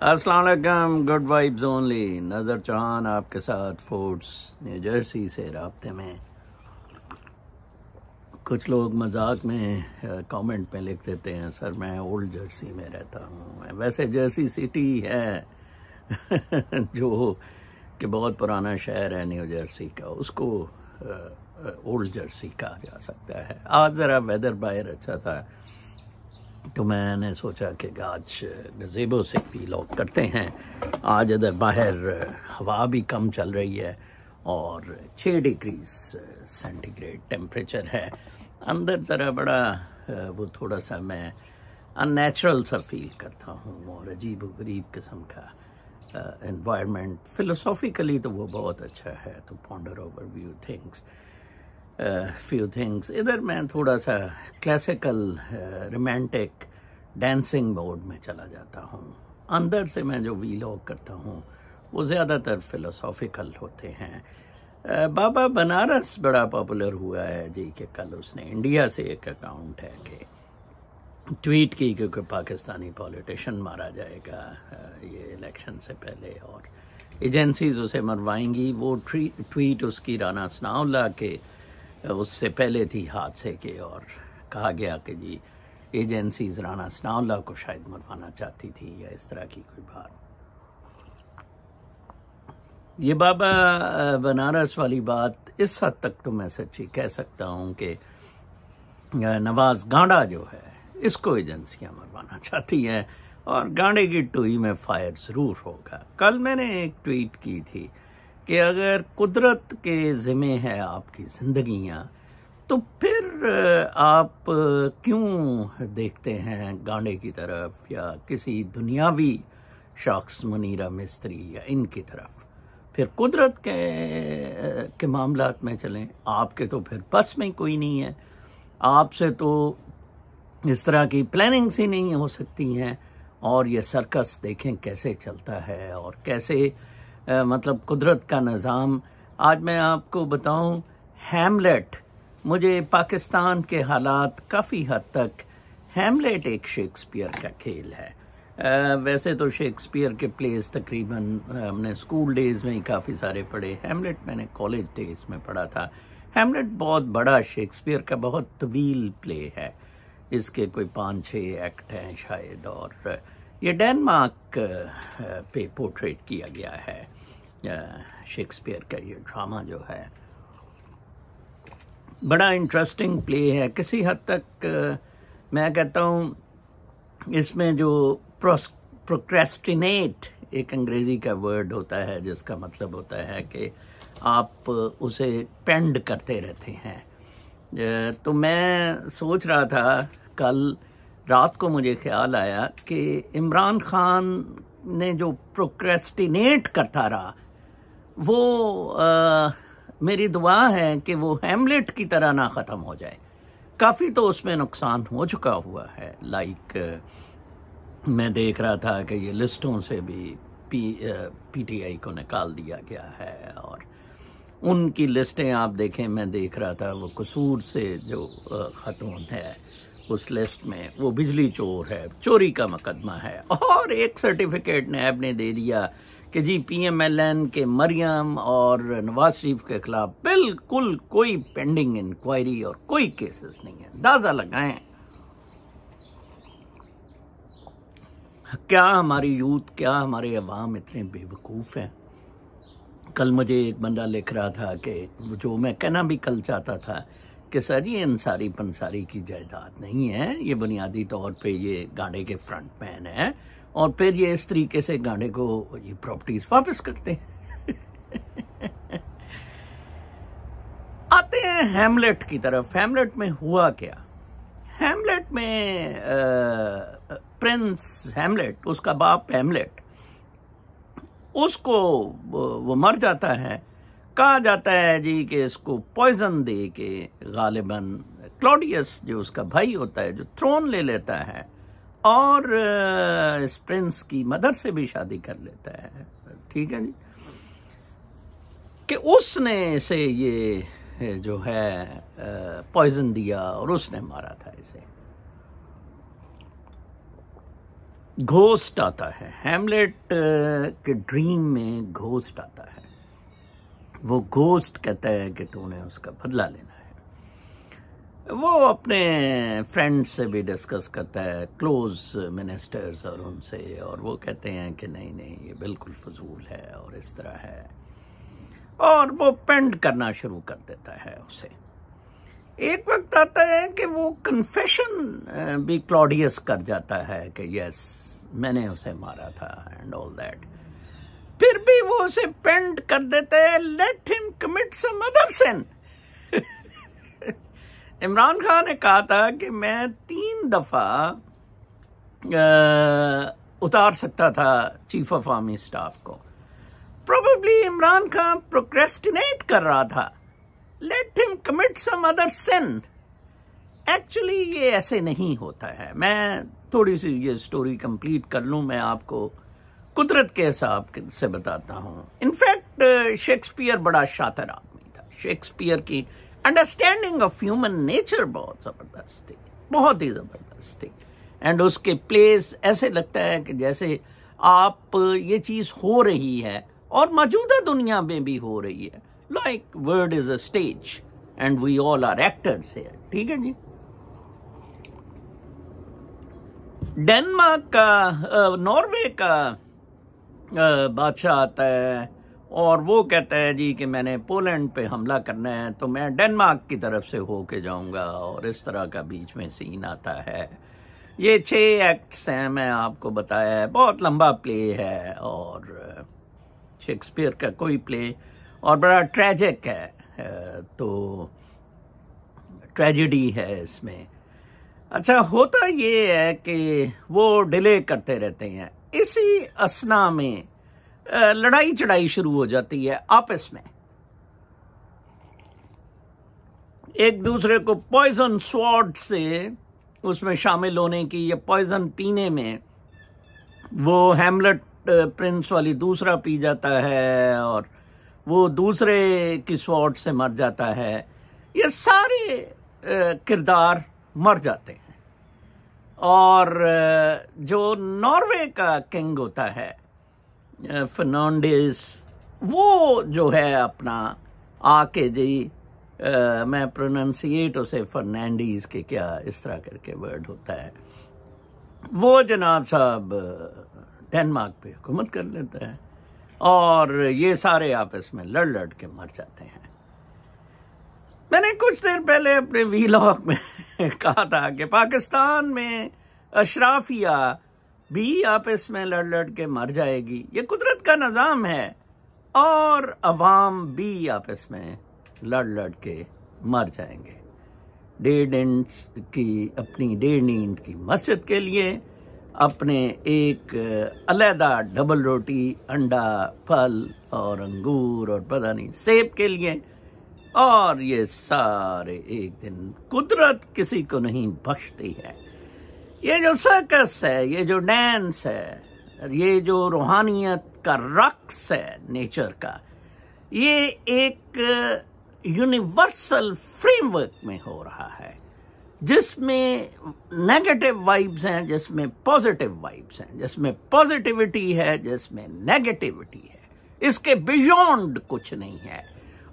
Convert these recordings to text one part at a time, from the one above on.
अस्सलाम वालेकुम, good vibes only. नज़र चौहान आपके साथ फोर्ट्स न्यू जर्सी से राब्ते में। कुछ लोग मजाक में कमेंट में लिख देते हैं सर मैं ओल्ड जर्सी में रहता हूँ। वैसे जर्सी सिटी है जो कि बहुत पुराना शहर है न्यू जर्सी का, उसको ओल्ड जर्सी कहा जा सकता है। आज ज़रा वेदर बाहर अच्छा था तो मैंने सोचा कि आज गज़ेबो से व्लॉग करते हैं। आज इधर बाहर हवा भी कम चल रही है और 6 डिग्री सेंटीग्रेड टेम्परेचर है। अंदर ज़रा बड़ा वो थोड़ा सा मैं अननेचुरल सा फील करता हूँ और अजीब व गरीब किस्म का एनवायरनमेंट। फिलोसॉफिकली तो वो बहुत अच्छा है, तो पॉन्डर ओवर फ्यू थिंग्स। इधर मैं थोड़ा सा क्लासिकल रोमांटिक डांसिंग मोड में चला जाता हूँ। अंदर से मैं जो व्लॉग करता हूँ वो ज़्यादातर फिलोसॉफिकल होते हैं। बाबा बनारस बड़ा पॉपुलर हुआ है जी कि कल उसने इंडिया से एक अकाउंट है कि ट्वीट की क्योंकि पाकिस्तानी पॉलिटिशियन मारा जाएगा ये इलेक्शन से पहले और एजेंसीज उसे मरवाएंगी। वो ट्वीट उसकी राना सनाउल्लाह के उससे पहले थी हादसे के और कहा गया कि जी एजेंसीज राना सनाउल्लाह को शायद मरवाना चाहती थी या इस तरह की कोई बात। ये बाबा बनारस वाली बात इस हद तक तो मैं सच्ची कह सकता हूँ कि नवाज गांडा जो है इसको एजेंसियां मरवाना चाहती हैं और गांडे की टोई में फायर जरूर होगा। कल मैंने एक ट्वीट की थी कि अगर कुदरत के ज़िम्मे है आपकी ज़िंदगियाँ तो फिर आप क्यों देखते हैं गांडे की तरफ या किसी दुनियावी शख्स मुनीरा मिस्त्री या इनकी तरफ। फिर कुदरत के मामलात में चलें। आपके तो फिर बस में कोई नहीं है, आपसे तो इस तरह की प्लानिंग्स ही नहीं हो सकती हैं। और ये सर्कस देखें कैसे चलता है और कैसे मतलब कुदरत का निज़ाम। आज मैं आपको बताऊं, हैमलेट, मुझे पाकिस्तान के हालात काफ़ी हद तक हैमलेट एक शेक्सपियर का खेल है। वैसे तो शेक्सपियर के प्लेस तकरीबन हमने स्कूल डेज़ में ही काफ़ी सारे पढ़े। हैमलेट मैंने कॉलेज डेज़ में पढ़ा था। हैमलेट बहुत बड़ा शेक्सपियर का बहुत तवील प्ले है, इसके कोई 5-6 एक्ट हैं शायद और ये डेनमार्क पे पोर्ट्रेट किया गया है। शेक्सपियर का ये ड्रामा जो है बड़ा इंटरेस्टिंग प्ले है। किसी हद तक मैं कहता हूँ इसमें जो प्रोक्रेस्टिनेट एक अंग्रेजी का वर्ड होता है जिसका मतलब होता है कि आप उसे पेंड करते रहते हैं। तो मैं सोच रहा था कल रात को मुझे ख्याल आया कि इमरान खान ने जो प्रोक्रेस्टिनेट करता रहा वो मेरी दुआ है कि वो हैमलेट की तरह ना ख़त्म हो जाए। काफ़ी तो उसमें नुकसान हो चुका हुआ है। लाइक मैं देख रहा था कि ये लिस्टों से भी पीटीआई को निकाल दिया गया है और उनकी लिस्टें आप देखें, मैं देख रहा था वो कसूर से जो ख़त्म है उस लिस्ट में वो बिजली चोर है, चोरी का मुकदमा है। और एक सर्टिफिकेट नैब ने दे दिया कि जी पीएमएलएन के मरियम और नवाज शरीफ के खिलाफ बिल्कुल कोई पेंडिंग इंक्वायरी और कोई केसेस नहीं है। अंदाजा लगाएं क्या हमारी यूथ, क्या हमारे अवाम इतने बेवकूफ़ हैं। कल मुझे एक बंदा लिख रहा था कि जो मैं कहना भी कल चाहता था कि सर ये अंसारी पंसारी की जायदाद नहीं है, ये बुनियादी तौर पे ये गांडे के फ्रंट मैन है और फिर ये इस तरीके से गांडे को ये प्रॉपर्टीज वापस करते हैं। आते हैं हैमलेट की तरफ। हैमलेट में हुआ क्या? हैमलेट में प्रिंस हैमलेट, उसका बाप हैमलेट, उसको वो मर जाता है। कहा जाता है जी कि इसको पॉइजन दे के गालिबन क्लॉडियस जो उसका भाई होता है जो थ्रोन ले लेता है और इस प्रिंस की मदर से भी शादी कर लेता है। ठीक है जी, कि उसने इसे ये जो है पॉइजन दिया और उसने मारा था इसे। घोस्ट आता है, हैमलेट के ड्रीम में घोस्ट आता है। वो घोस्ट कहता है कि तूने उसका बदला लेना है। वो अपने फ्रेंड्स से भी डिस्कस करता है, क्लोज मिनिस्टर्स और उनसे, और वो कहते हैं कि नहीं नहीं ये बिल्कुल फजूल है और इस तरह है, और वो पेंड करना शुरू कर देता है उसे। एक वक्त आता है कि वो कन्फेशन भी क्लॉडियस कर जाता है कि यस मैंने उसे मारा था एंड ऑल दैट। फिर भी वो उसे पेंड कर देते हैं, let him commit some other sin. Imran Khan ने कहा था कि मैं 3 दफा उतार सकता था चीफ ऑफ आर्मी स्टाफ को। प्रोबेबली इमरान खान प्रोक्रेस्टिनेट कर रहा था, let him commit some other sin. Actually ये ऐसे नहीं होता है। मैं थोड़ी सी ये स्टोरी कंप्लीट कर लूं, मैं आपको कुदरत के हिसाब से बताता हूं। इनफैक्ट शेक्सपियर बड़ा शातिर आदमी था। शेक्सपियर की अंडरस्टैंडिंग ऑफ ह्यूमन नेचर बहुत जबरदस्त थी, बहुत ही जबरदस्त थी। एंड उसके प्लेस ऐसे लगता है कि जैसे आप ये चीज हो रही है और मौजूदा दुनिया में भी हो रही है। Like world is a stage and we all are actors here. ठीक है जी। डेनमार्क का नॉर्वे का बादशाह आता है और वो कहता है जी कि मैंने पोलैंड पे हमला करना है तो मैं डेनमार्क की तरफ से होके जाऊंगा, और इस तरह का बीच में सीन आता है। ये 6 एक्ट्स हैं, मैं आपको बताया है, बहुत लंबा प्ले है और शेक्सपियर का कोई प्ले और बड़ा ट्रेजिक है, तो ट्रेजेडी है इसमें। अच्छा, होता ये है कि वो डिले करते रहते हैं। इसी असना में लड़ाई चढ़ाई शुरू हो जाती है आपस में, एक दूसरे को पॉइजन स्वॉर्ड से उसमें शामिल होने की या पॉइजन पीने में। वो हैमलेट प्रिंस वाली दूसरा पी जाता है और वो दूसरे की स्वॉर्ड से मर जाता है। ये सारे किरदार मर जाते हैं। और जो नॉर्वे का किंग होता है फर्नांडिस, वो जो है अपना आके जी मैं प्रोनाउंसिएट उसे फर्नांडीज के क्या इस तरह करके वर्ड होता है, वो जनाब साहब डेनमार्क पे हुकूमत कर लेता है और ये सारे आपस में लड़ लड़ के मर जाते हैं। मैंने कुछ देर पहले अपने वीलॉग में कहा था कि पाकिस्तान में अशराफिया भी आपस में लड़ लड़ के मर जाएगी, ये कुदरत का निजाम है, और अवाम भी आपस में लड़ लड़ के मर जाएंगे। 1.5 इंच की अपनी 1.5 इंच की मस्जिद के लिए, अपने एक अलहदा डबल रोटी, अंडा, फल और अंगूर और पता नहीं सेब के लिए, और ये सारे एक दिन कुदरत किसी को नहीं बख्शती है। ये जो सर्कस है, ये जो डांस है, ये जो रूहानियत का रक्स है नेचर का, ये एक यूनिवर्सल फ्रेमवर्क में हो रहा है जिसमें नेगेटिव वाइब्स हैं, जिसमें पॉजिटिव वाइब्स हैं, जिसमें पॉजिटिविटी है, जिसमें नेगेटिविटी है। इसके बियॉन्ड कुछ नहीं है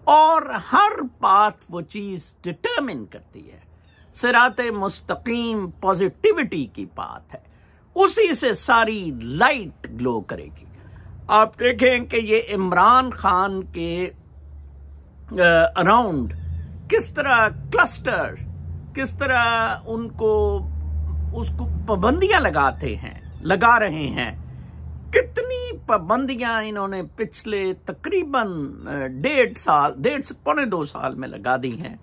और हर बात वो चीज डिटरमिन करती है। सिराते मुस्तकीम पॉजिटिविटी की बात है, उसी से सारी लाइट ग्लो करेगी। आप देखें कि ये इमरान खान के अराउंड किस तरह क्लस्टर, किस तरह उसको पाबंदियां लगा रहे हैं। कितनी पाबंदियां इन्होंने पिछले तकरीबन 1.5 साल, 1.5 साल में लगा दी हैं,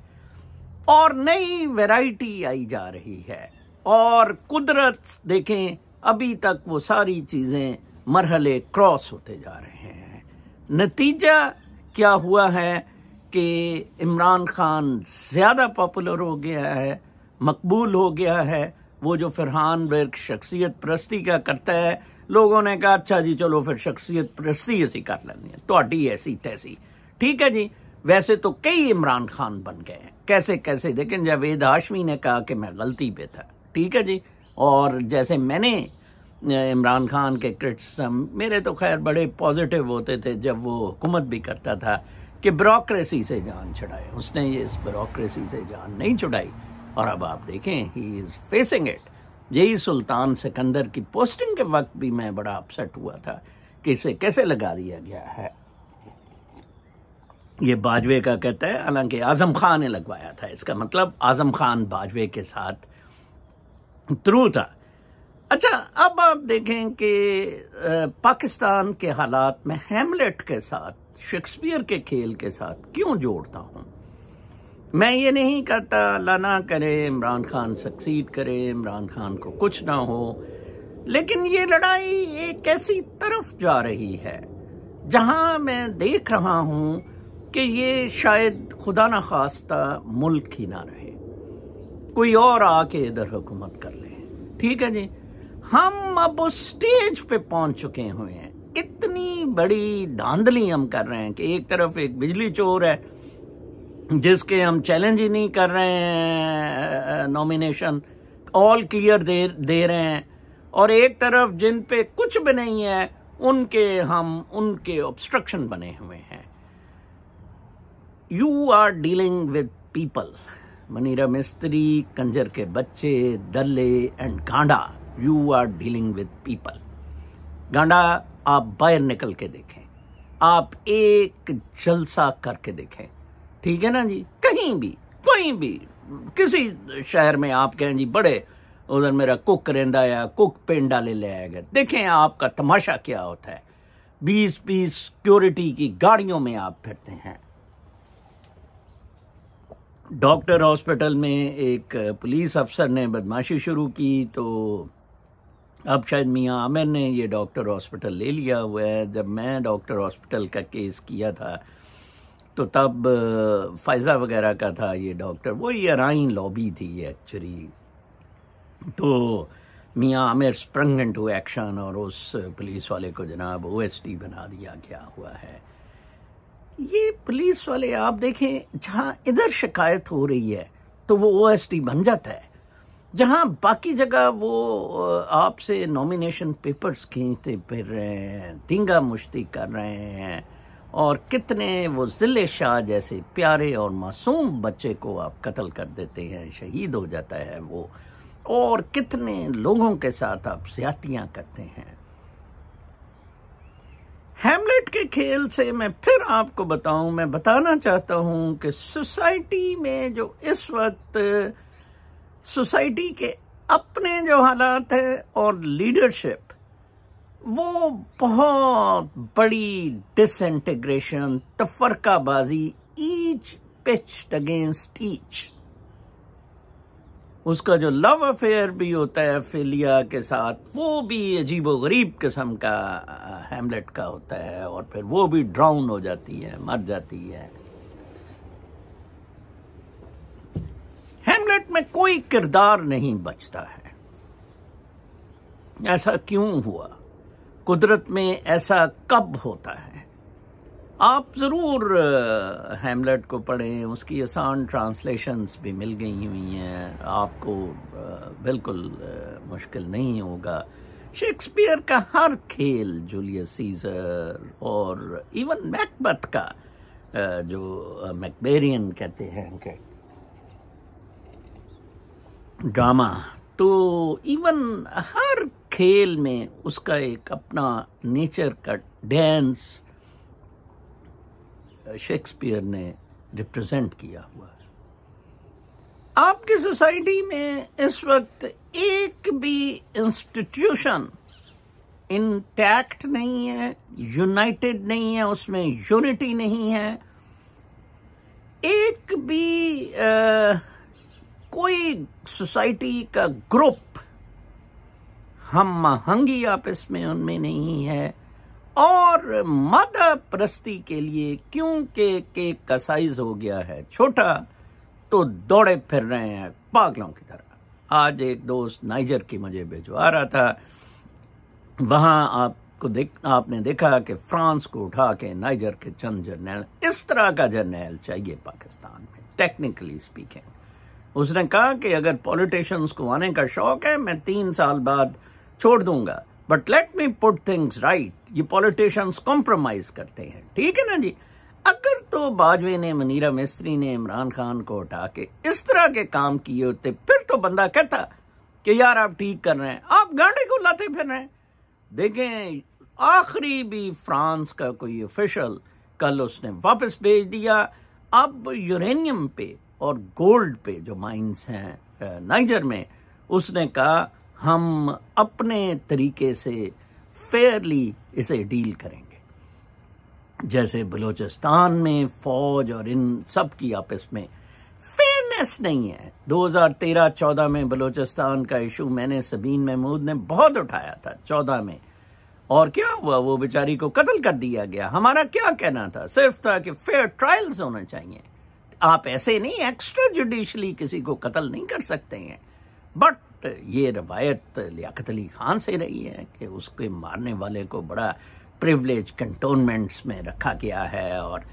और नई वैरायटी आई जा रही है। और कुदरत देखें, अभी तक वो सारी चीजें मरहले क्रॉस होते जा रहे हैं। नतीजा क्या हुआ है कि इमरान खान ज्यादा पॉपुलर हो गया है, मकबूल हो गया है। वो जो फरहान वर्क शख्सियत परस्ती का करता है, लोगों ने कहा अच्छा जी चलो फिर शख्सियत परस्ती ऐसी कर लेनी है, तो ऐसी तैसी, ठीक है जी। वैसे तो कई इमरान खान बन गए हैं, कैसे कैसे, लेकिन जावेद हाशमी ने कहा कि मैं गलती पे था, ठीक है जी। और जैसे मैंने इमरान खान के क्रिटिसिज्म मेरे तो खैर बड़े पॉजिटिव होते थे जब वो हुकूमत भी करता था कि ब्यूरोक्रेसी से जान छुड़ाए। उसने ये इस ब्यूरोक्रेसी से जान नहीं छुड़ाई और अब आप देखें ही इज फेसिंग इट। यही सुल्तान सिकंदर की पोस्टिंग के वक्त भी मैं बड़ा अपसेट हुआ था कि इसे कैसे लगा दिया गया है। ये बाजवे का कहता है, हालांकि आजम खान ने लगवाया था। इसका मतलब आजम खान बाजवे के साथ थ्रू था। अच्छा, अब आप देखें कि पाकिस्तान के हालात में हैमलेट के साथ, शेक्सपियर के खेल के साथ क्यों जोड़ता हूं। मैं ये नहीं कहता अल्लाह ना करे इमरान खान सक्सीड करे, इमरान खान को कुछ ना हो, लेकिन ये लड़ाई एक ऐसी तरफ जा रही है जहां मैं देख रहा हूं कि ये शायद खुदा ना खास्ता मुल्क ही ना रहे, कोई और आके इधर हुकूमत कर ले। ठीक है जी, हम अब उस स्टेज पे पहुंच चुके हुए हैं। इतनी बड़ी धांधली हम कर रहे हैं कि एक तरफ एक बिजली चोर है जिसके हम चैलेंज ही नहीं कर रहे हैं, नॉमिनेशन ऑल क्लियर दे रहे हैं, और एक तरफ जिन पे कुछ भी नहीं है उनके ऑब्स्ट्रक्शन बने हुए हैं। You are dealing with people, मनीरा मिस्त्री, कंजर के बच्चे, दल्ले एंड गांडा। You are dealing with people. गांडा आप बाहर निकल के देखें, आप एक जलसा करके देखें, ठीक है ना जी। कहीं भी, कोई भी, किसी शहर में आप कहें जी बड़े उधर मेरा कुक रहंदा या कुक पिंड डाले ले आएगा, देखें आपका तमाशा क्या होता है। 20-20 सिक्योरिटी की गाड़ियों में आप फिरते हैं। डॉक्टर हॉस्पिटल में एक पुलिस अफसर ने बदमाशी शुरू की तो अब शायद मियां आमिर ने ये डॉक्टर हॉस्पिटल ले लिया हुआ है। जब मैं डॉक्टर हॉस्पिटल का केस किया था तो तब फायजा वगैरह का था ये डॉक्टर, वो ये अराइन लॉबी थी एक्चुअली। तो मियां आमिर स्प्रंग इनटू एक्शन और उस पुलिस वाले को जनाब ओएसडी बना दिया गया हुआ है। ये पुलिस वाले आप देखें, जहां इधर शिकायत हो रही है तो वो ओएसडी बन जाता है, जहां बाकी जगह वो आपसे नॉमिनेशन पेपर्स खींचते फिर रहे हैं, दींगा मुश्ती कर रहे हैं, और कितने वो जिले शाह जैसे प्यारे और मासूम बच्चे को आप कत्ल कर देते हैं, शहीद हो जाता है वो, और कितने लोगों के साथ आप ज्यादतियां करते हैं। हैमलेट के खेल से मैं फिर आपको बताऊं, मैं बताना चाहता हूं कि सोसाइटी में जो इस वक्त सोसाइटी के अपने जो हालात है और लीडरशिप, वो बहुत बड़ी डिसइंटीग्रेशन, तफरकाबाजी, ईच पिच्ड अगेंस्ट ईच। उसका जो लव अफेयर भी होता है फिलिया के साथ, वो भी अजीबो गरीब किस्म का हैमलेट का होता है, और फिर वो भी ड्राउन हो जाती है, मर जाती है। हैमलेट में कोई किरदार नहीं बचता है। ऐसा क्यों हुआ? कुदरत में ऐसा कब होता है? आप जरूर हैमलेट को पढ़ें, उसकी आसान ट्रांसलेशंस भी मिल गई हुई हैं, आपको बिल्कुल मुश्किल नहीं होगा। शेक्सपियर का हर खेल, जूलियस सीजर और इवन मैकबथ का जो मैकबेरियन कहते हैं कि ड्रामा, तो इवन हर खेल में उसका एक अपना नेचर का डांस शेक्सपियर ने रिप्रेजेंट किया हुआ है। आपकी सोसाइटी में इस वक्त एक भी इंस्टीट्यूशन इंटैक्ट नहीं है, यूनाइटेड नहीं है, उसमें यूनिटी नहीं है। एक भी कोई सोसाइटी का ग्रुप हम आहंगी आपस में उनमें नहीं है, और मादा परस्ती के लिए क्योंकि केक का साइज हो गया है छोटा तो दौड़े फिर रहे हैं पागलों की तरह। आज एक दोस्त नाइजर की मुझे भिजवा रहा था, वहां आपने देखा कि फ्रांस को उठा के नाइजर के चंद जर्नैल, इस तरह का जर्नैल चाहिए पाकिस्तान में टेक्निकली स्पीकिंग। उसने कहा कि अगर पॉलिटिशियंस को आने का शौक है मैं 3 साल बाद छोड़ दूंगा, but let me put things right, ये पॉलिटिशियंस कॉम्प्रोमाइज करते हैं, ठीक है ना जी। अगर तो बाजवे ने, मनीरा मिस्त्री ने इमरान खान को उठा के इस तरह के काम किए होते, फिर तो बंदा कहता कि यार आप ठीक कर रहे हैं, आप गांडे को लाते फिर रहे हैं। देखें, आखिरी भी फ्रांस का कोई ऑफिशियल कल उसने वापस भेज दिया। अब यूरेनियम पे और गोल्ड पे जो माइंस हैं नाइजर में, उसने कहा हम अपने तरीके से फेयरली इसे डील करेंगे। जैसे बलूचिस्तान में फौज और इन सब की आपस में फेयरनेस नहीं है। 2013-14 में बलूचिस्तान का इशू मैंने, सबीन महमूद ने बहुत उठाया था 14 में, और क्या हुआ, वो बेचारी को कत्ल कर दिया गया। हमारा क्या कहना था, सिर्फ था कि फेयर ट्रायल्स होने चाहिए। आप ऐसे नहीं एक्स्ट्रा जुडिशली किसी को कत्ल नहीं कर सकते हैं। बट ये रवायत लियाकत अली खान से रही है कि उसके मारने वाले को बड़ा प्रिविलेज कंटोनमेंट्स में रखा गया है, और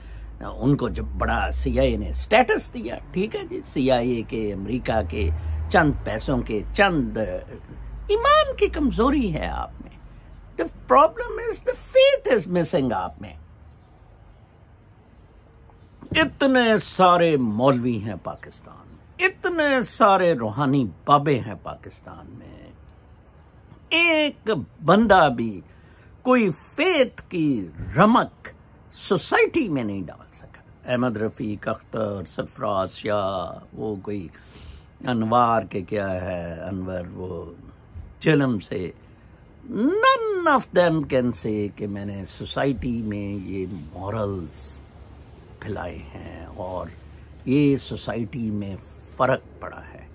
उनको जब बड़ा CIA ने स्टेटस दिया, ठीक है जी, CIA के, अमेरिका के चंद पैसों के, चंद ईमान की कमजोरी है आप में। The problem is the faith is missing आप में। इतने सारे मौलवी हैं पाकिस्तान, इतने सारे रूहानी बाबे हैं पाकिस्तान में, एक बंदा भी कोई फेथ की रमक सोसाइटी में नहीं डाल सका। अहमद रफीक, अख्तर, सरफराज शाह, वो कोई अनवार के क्या है, अनवर वो चिलम से, none of them can say कि मैंने सोसाइटी में ये मॉरल्स फैलाए हैं और ये सोसाइटी में फर्क पड़ा है।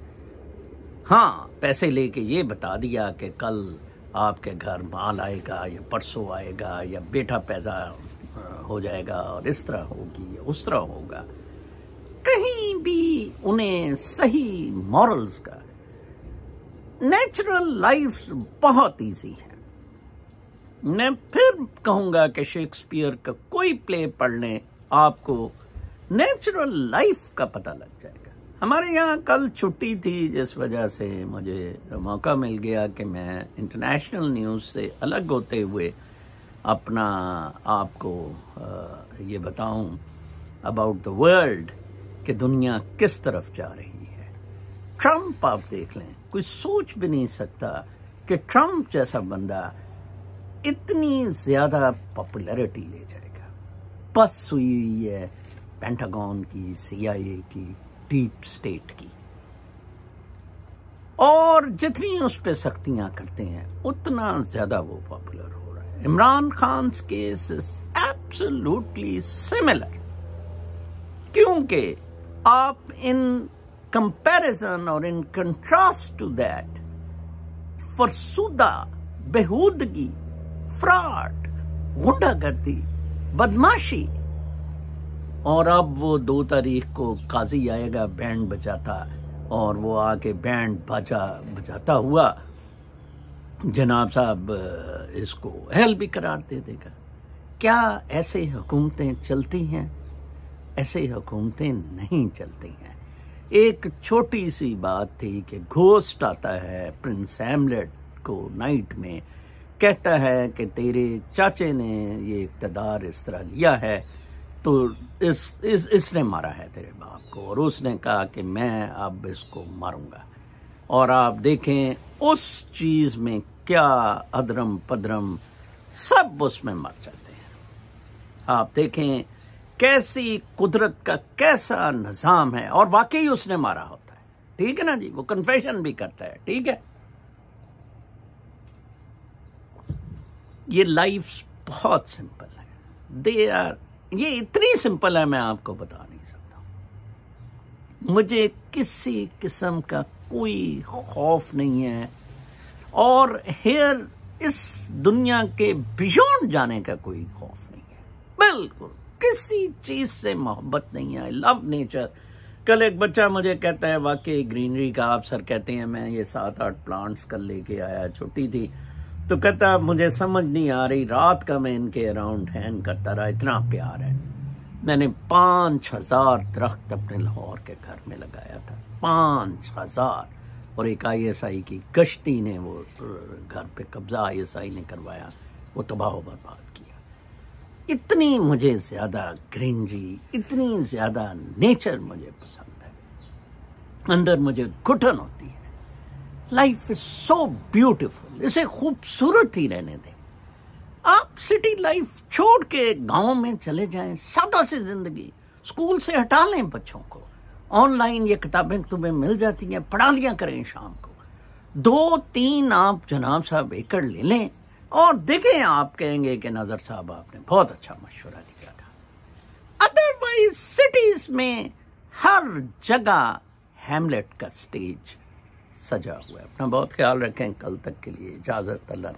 हाँ, पैसे लेके ये बता दिया कि कल आपके घर माल आएगा या परसों आएगा या बेटा पैदा हो जाएगा और इस तरह होगी या उस तरह होगा, कहीं भी उन्हें सही मॉरल्स का, नेचुरल लाइफ बहुत इजी है। मैं फिर कहूंगा कि शेक्सपियर का कोई प्ले पढ़ लें, आपको नेचुरल लाइफ का पता लग जाएगा। हमारे यहाँ कल छुट्टी थी, जिस वजह से मुझे मौका मिल गया कि मैं इंटरनेशनल न्यूज़ से अलग होते हुए अपना आपको ये बताऊं अबाउट द वर्ल्ड कि दुनिया किस तरफ जा रही है। ट्रंप आप देख लें, कोई सोच भी नहीं सकता कि ट्रंप जैसा बंदा इतनी ज्यादा पॉपुलैरिटी ले जाएगा। बस हुई है पेंटागन की, CIA की, डीप स्टेट की, और जितनी उस पर सख्तियां करते हैं उतना ज्यादा वो पॉपुलर हो रहा है। Imran Khan case is absolutely similar, क्योंकि आप इन कंपैरिजन और इन कंट्रास्ट टू दैट फरसुदा, बेहूदगी, फ्रॉड, गुंडागर्दी, बदमाशी, और अब वो 2 तारीख को काजी आएगा बैंड बजाता, और वो आके बैंड बाजा बजाता हुआ जनाब साहब इसको अहल भी करार दे देगा। क्या ऐसे हुकूमतें चलती हैं? ऐसे हुकूमतें नहीं चलती हैं। एक छोटी सी बात थी कि घोस्ट आता है प्रिंस हैमलेट को नाइट में, कहता है कि तेरे चाचे ने ये इक़्तिदार इस तरह लिया है, तो इसने मारा है तेरे बाप को, और उसने कहा कि मैं अब इसको मारूंगा। और आप देखें उस चीज में क्या अदरम पदरम सब उसमें मर जाते हैं। आप देखें कैसी कुदरत का कैसा निजाम है, और वाकई उसने मारा होता है, ठीक है ना जी, वो कन्फेशन भी करता है, ठीक है। ये लाइफ बहुत सिंपल है, ये इतनी सिंपल है मैं आपको बता नहीं सकता। मुझे किसी किस्म का कोई खौफ नहीं है, और हेयर इस दुनिया के बियॉन्ड जाने का कोई खौफ नहीं है, बिल्कुल किसी चीज से मोहब्बत नहीं है। I love nature. कल एक बच्चा मुझे कहता है वाकई ग्रीनरी का आप सर कहते हैं, मैं ये 7-8 प्लांट्स कल लेके आया, छुट्टी थी, तो कहता मुझे समझ नहीं आ रही, रात का मैं इनके अराउंड हैंग करता रहा, इतना प्यार है। मैंने 5000 दरख्त अपने लाहौर के घर में लगाया था, 5000, और एक ISI की गश्ती ने वो घर पे कब्जा ISI ने करवाया, वो तबाह बर्बाद किया। इतनी मुझे ज्यादा ग्रीनरी, इतनी ज्यादा नेचर मुझे पसंद है, अंदर मुझे घुटन होती है। लाइफ इज सो ब्यूटीफुल, इसे खूबसूरत ही रहने दें। आप सिटी लाइफ छोड़ के गांव में चले जाएं, सादा सी जिंदगी, स्कूल से हटा लें बच्चों को, ऑनलाइन ये किताबें तुम्हें मिल जाती हैं, पढ़ा लिया करें शाम को। 2-3 आप जनाब साहब एकड़ ले लें और देखें, आप कहेंगे कि नजर साहब आपने बहुत अच्छा मशवरा दिया था। अदरवाइज सिटीज में हर जगह हैमलेट का स्टेज सजा हुआ है। अपना बहुत ख्याल रखें। कल तक के लिए इजाजत, अल्लाह।